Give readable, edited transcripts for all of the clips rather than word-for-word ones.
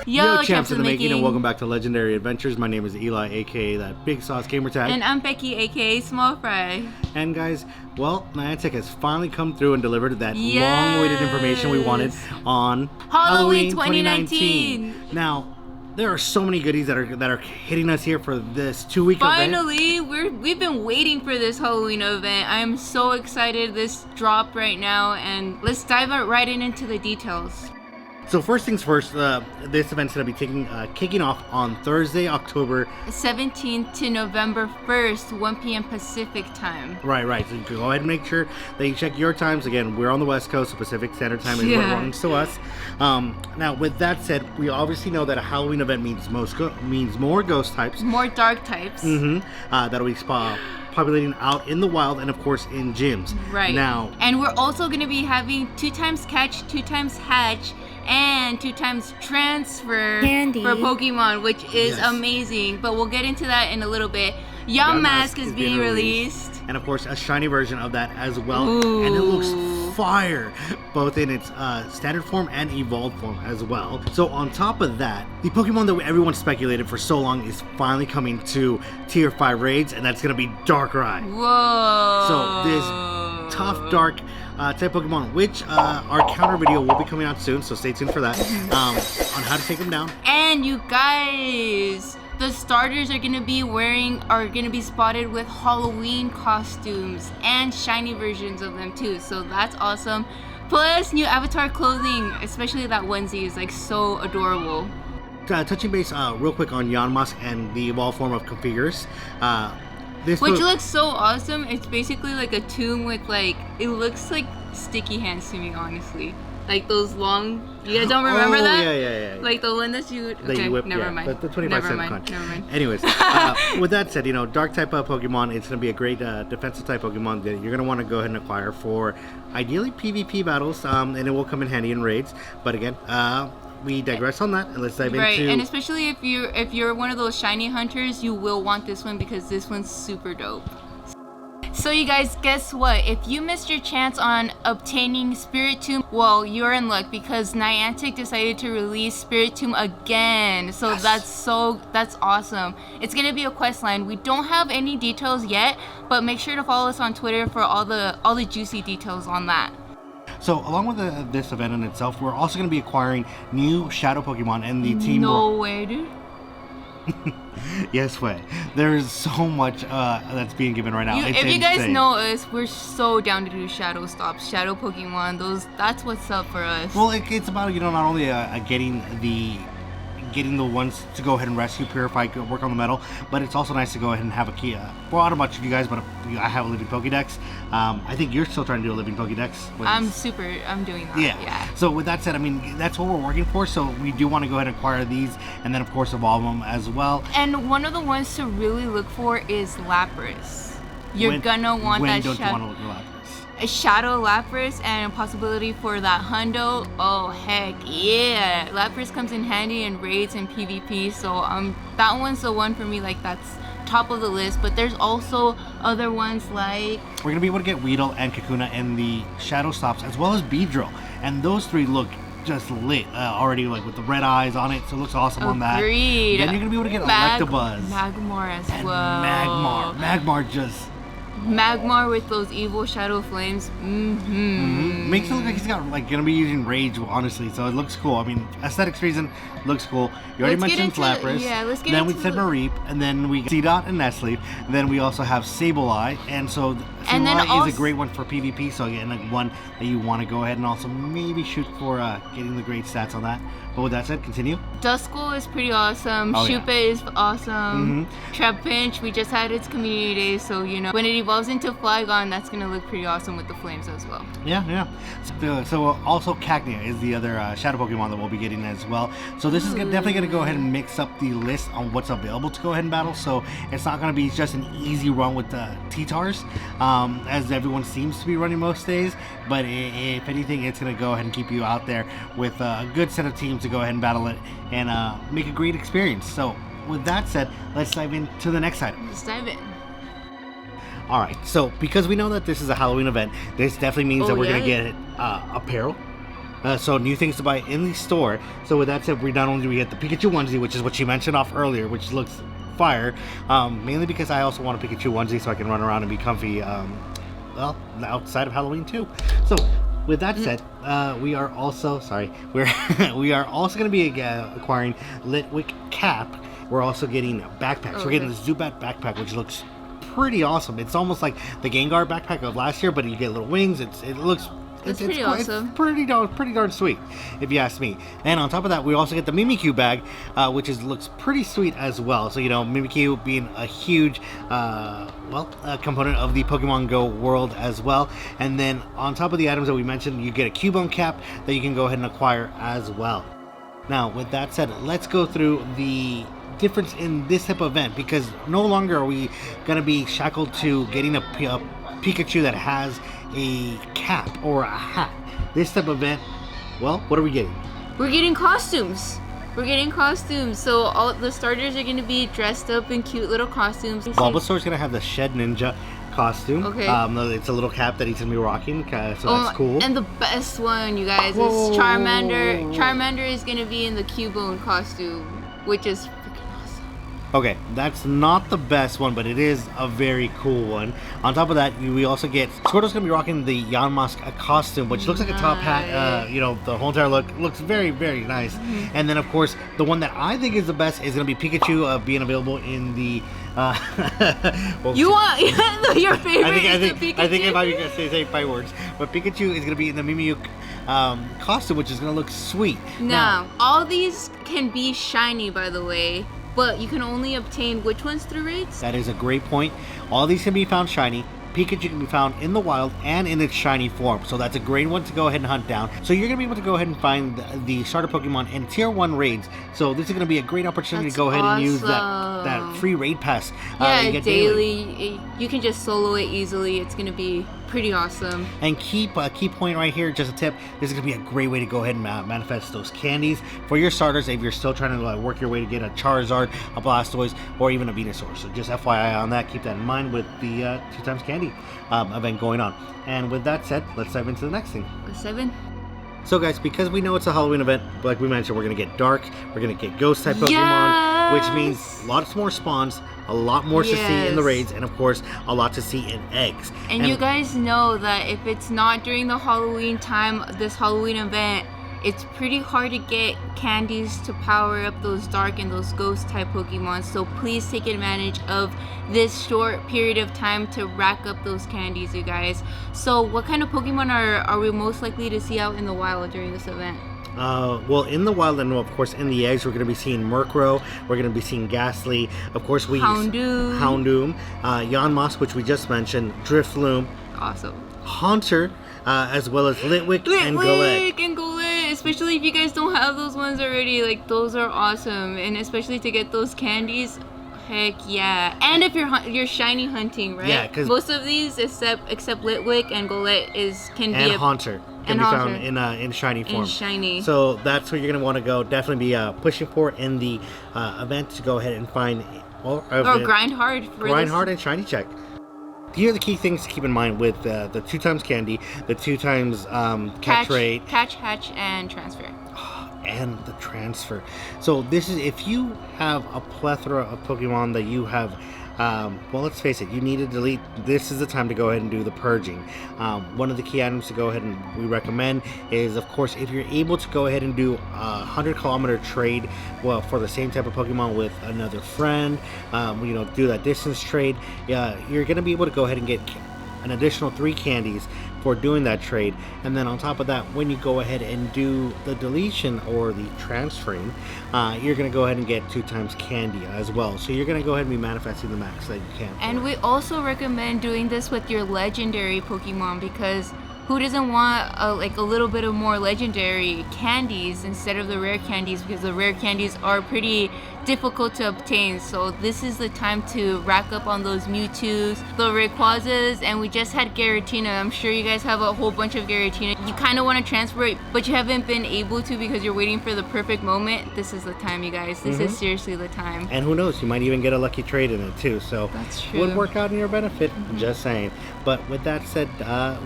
Yo, champs of the making, and welcome back to Legendary Adventures. My name is Eli, aka that Big Sauce Gamertag. And I'm Becky, aka Small Fry. And guys, well, Niantic has finally come through and delivered that long-awaited information we wanted on Halloween 2019. Now, there are so many goodies that are hitting us here for this 2-week event. Finally, we've been waiting for this Halloween event. I'm so excited this dropped right now, and let's dive right into the details. So first things first, this event's going to be kicking off on Thursday, October 17th to November 1st, 1 p.m. Pacific time. Right. So you can go ahead and make sure that you check your times. Again, we're on the West Coast, so Pacific Standard Time is what runs to us. Now, with that said, we obviously know that a Halloween event means more ghost types. More dark types. That'll be populating out in the wild and, of course, in gyms. Right. Now, and we're also going to be having 2 times catch, 2 times hatch, and 2 times transfer for Pokemon, which is amazing. But we'll get into that in a little bit. Yamask is being released. And of course, a shiny version of that as well. Ooh. And it looks fire, both in its standard form and evolved form as well. So on top of that, the Pokemon that everyone speculated for so long is finally coming to Tier 5 raids, and that's going to be Darkrai. Whoa. So this tough, dark type Pokemon, which our counter video will be coming out soon, so stay tuned for that, on how to take them down. And you guys, the starters are gonna be spotted with Halloween costumes and shiny versions of them too, so that's awesome. Plus new avatar clothing, especially that onesie is like so adorable. Touching base real quick on Yamask and the evolved form of Configures. Which looks so awesome. It's basically like a tomb with it looks like sticky hands to me, honestly. Like those long, you guys don't remember that? Yeah. Like the one that you whip, never mind. The 25-cent crunch. Never mind. Anyways, with that said, dark type of Pokemon, it's going to be a great defensive type Pokemon that you're going to want to go ahead and acquire for ideally PvP battles, and it will come in handy in raids. But again, we digress on that, and let's dive into... Right, and especially if you're one of those shiny hunters, you will want this one because this one's super dope. So you guys, guess what? If you missed your chance on obtaining Spiritomb, well, you're in luck because Niantic decided to release Spiritomb again. So that's awesome. It's gonna be a quest line. We don't have any details yet, but make sure to follow us on Twitter for all the juicy details on that. So, along with this event in itself, we're also going to be acquiring new Shadow Pokemon and the team... No way, dude. Yes way. There's so much that's being given right now. If you guys know us, we're so down to do Shadow Stops, Shadow Pokemon. That's what's up for us. Well, it's about, not only getting the ones to go ahead and rescue, purify, work on the metal, but it's also nice to go ahead and have a key. Well, I don't know about you guys, but I have a living Pokédex. I think you're still trying to do a living Pokédex. I'm doing that. Yeah. So with that said, that's what we're working for. So we do want to go ahead and acquire these, and then of course evolve them as well. And one of the ones to really look for is Lapras. You're gonna want that. When don't you want to look for Lapras? A Shadow Lapras and a possibility for that Hundo. Oh heck yeah, Lapras comes in handy in raids and PvP, so that one's the one for me, that's top of the list. But there's also other ones like we're gonna be able to get Weedle and Kakuna in the Shadow Stops, as well as Beedrill, and those 3 look just lit already, with the red eyes on it, so it looks awesome on that. Agreed. Then you're gonna be able to get Electabuzz, Magmar as and well. Magmar just... Magmar with those evil shadow flames. Makes it look like he's gonna be using rage, honestly, so it looks cool. Aesthetics reason, looks cool. You already mentioned Lapras. Yeah, let's get then into we said Mareep, and then we got Seedot and Nestleaf. Then we also have Sableye, and so Sableye is a great one for PvP, so again, one that you want to go ahead and also maybe shoot for getting the great stats on that. But with that said, continue. Duskull is pretty awesome. Shupa is awesome. Trapinch, we just had its community day, so when it evolves into Flygon, that's gonna look pretty awesome with the flames as well. Yeah. So also Cacnea is the other Shadow Pokemon that we'll be getting as well. So this is definitely gonna go ahead and mix up the list on what's available to go ahead and battle. So it's not gonna be just an easy run with the T-Tars, as everyone seems to be running most days. But if anything, it's gonna go ahead and keep you out there with a good set of teams to go ahead and battle it and make a great experience. So with that said, let's dive into the next item. Let's dive in. Alright, so because we know that this is a Halloween event, this definitely means that we're going to get apparel. So new things to buy in the store. So with that said, we not only do we get the Pikachu onesie, which is what you mentioned off earlier, which looks fire, mainly because I also want a Pikachu onesie so I can run around and be comfy, well, outside of Halloween too. So with that said, we are also we are also going to be acquiring Litwick cap. We're also getting backpacks. We're getting the Zubat backpack, which looks pretty awesome. It's almost like the Gengar backpack of last year, but you get little wings. It looks It's pretty awesome. It's pretty darn sweet, if you ask me. And on top of that, we also get the Mimikyu bag, which looks pretty sweet as well. So, you know, Mimikyu being a huge, component of the Pokemon Go world as well. And then on top of the items that we mentioned, you get a Cubone cap that you can go ahead and acquire as well. Now, with that said, let's go through the difference in this type of event, because no longer are we going to be shackled to getting a Pikachu that has a cap or a hat. This type of event, well, what are we getting? We're getting costumes. So all the starters are going to be dressed up in cute little costumes. Bulbasaur's going to have the Shed Ninja costume. Okay. It's a little cap that he's going to be rocking, so that's cool. And the best one, you guys, is Charmander. Charmander is going to be in the Cubone costume, which is okay, that's not the best one, but it is a very cool one. On top of that, we also get Squirtle's gonna be rocking the Yamask costume, which looks like a top hat. The whole entire look looks very, very nice. And then, of course, the one that I think is the best is gonna be Pikachu being available in the. Your favorite? I think if I could say 5 words, but Pikachu is gonna be in the Mimikyu costume, which is gonna look sweet. Now, all these can be shiny, by the way. But you can only obtain which ones through raids? That is a great point. All these can be found shiny. Pikachu can be found in the wild and in its shiny form. So that's a great one to go ahead and hunt down. So you're going to be able to go ahead and find the starter Pokemon in Tier 1 raids. So this is going to be a great opportunity to go ahead and use that free raid pass. Yeah, daily. You can just solo it easily. It's going to be pretty awesome. And key point right here, just a tip, this is going to be a great way to go ahead and manifest those candies for your starters if you're still trying to work your way to get a Charizard, a Blastoise, or even a Venusaur. So just FYI on that, keep that in mind with the 2x candy event going on. And with that said, let's dive into the next thing. Let's dive in. So guys, because we know it's a Halloween event, like we mentioned, we're going to get dark, we're going to get ghost type Pokemon, which means lots more spawns, a lot more to see in the raids, and of course, a lot to see in eggs. And you guys know that if it's not during the Halloween time, this Halloween event, it's pretty hard to get candies to power up those dark and those ghost type Pokemon. So please take advantage of this short period of time to rack up those candies, you guys. So what kind of Pokemon are we most likely to see out in the wild during this event? Well, in the wild and of course in the eggs, we're going to be seeing Murkrow, we're going to be seeing Ghastly, of course Houndoom, Yamask, which we just mentioned, Drifloon, awesome, Haunter, as well as Litwick and Golett. Especially if you guys don't have those ones already, like those are awesome, and especially to get those candies. Heck yeah! And if you're shiny hunting, right? Yeah, because most of these, except Litwick and Golett, Haunter can be found in shiny form. So that's what you're gonna want to go. Definitely be pushing for in the event to go ahead and find or grind hard. Grind hard and shiny check. Here are the key things to keep in mind with the 2x candy, the 2x catch rate, catch, hatch, and transfer. And the transfer. So this is if you have a plethora of Pokemon that you have. Well, let's face it, you need to delete. This is the time to go ahead and do the purging. One of the key items to go ahead and we recommend is, of course, if you're able to go ahead and do a 100-kilometer trade, well, for the same type of Pokemon with another friend, do that distance trade. You're going to be able to go ahead and get an additional 3 candies for doing that trade. And then on top of that, when you go ahead and do the deletion or the transferring, you're going to go ahead and get 2x candy as well. So you're going to go ahead and be manifesting the max that you can. And we also recommend doing this with your legendary Pokemon, because who doesn't want like a little bit of more legendary candies instead of the rare candies, because the rare candies are pretty difficult to obtain. So this is the time to rack up on those Mewtwo's, the Rayquazas, and we just had Giratina. I'm sure you guys have a whole bunch of Giratina. You kind of want to transfer it, but you haven't been able to because you're waiting for the perfect moment. This is the time, you guys. This is seriously the time. And who knows, you might even get a lucky trade in it too. So that's true. Would work out in your benefit. Just saying. But with that said,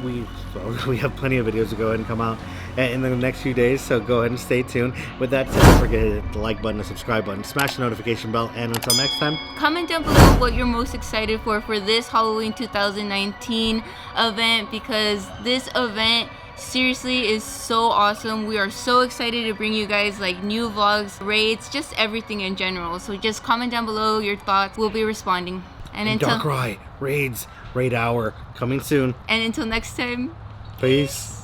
we have plenty of videos to go ahead and come out in the next few days, so go ahead and stay tuned. With that said, don't forget to hit the like button, the subscribe button, smash the notification bell, and until next time, comment down below what you're most excited for this Halloween 2019 event, because this event seriously is so awesome. We are so excited to bring you guys like new vlogs, raids, just everything in general. So just comment down below your thoughts. We'll be responding. And until Darkrai raids, raid hour coming soon. And until next time, peace.